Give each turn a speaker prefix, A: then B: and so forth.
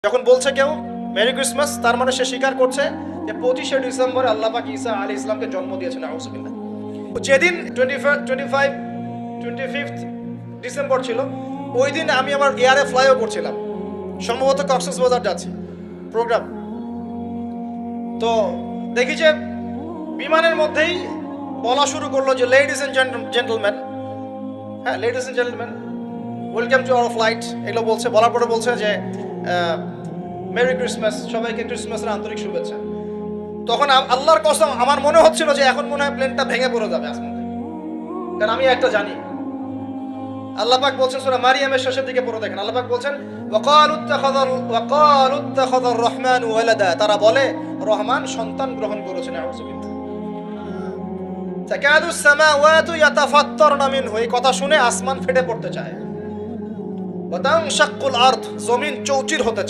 A: যখন বলছে কেউ মেরি ক্রিসমাস, তার মানে সে স্বীকার করছে যে 25শে ডিসেম্বরে আল্লাহ পাক ঈসা আলাইহিস সালামকে জন্ম দিয়েছেন। আউযুবিল্লাহ। যেদিন 25 ডিসেম্বর ছিল, ওই দিন আমি আমার এয়ারে ফ্লাইও করছিলাম, সম্ভবত কক্সবাজার যাচ্ছি প্রোগ্রাম। তো দেখি যে বিমানের মধ্যেই বলা শুরু করলো যে লেডিস এন্ড জেন্টলম্যান, হ্যাঁ ladies and gentleman, welcome to our flight, এগুলো বলছে। বলার পরে বলছে যে মেরি ক্রিসমাস, সবাইকে ক্রিসমাসের আন্তরিক শুভেচ্ছা। তখন আল্লাহর কসম আমার মনে হচ্ছিল যে এখন মনে হয় প্লেনটা ভেঙে পড়ে যাবে আসমান থেকে, কারণ আমি একটা জানি। আল্লাহ পাক বলছেন সূরা মারিয়ামের শেষের দিকে পড়ে দেখেন, আল্লাহ পাক বলছেন ওয়াকালু ইত্তাখাযার রহমানু ওয়ালাদা, তারা বলে রহমান সন্তান গ্রহণ করেছেন। আউযুবিল্লাহ। তাকাদুস সামাওয়াতু ইয়াতাফাত্তারনা মিনহু, এই কথা শুনে আসমান ফেটে পড়তে চায়। ওয়া তানশাক্কুল আরদ, জমিন চৌচির হতে চায়।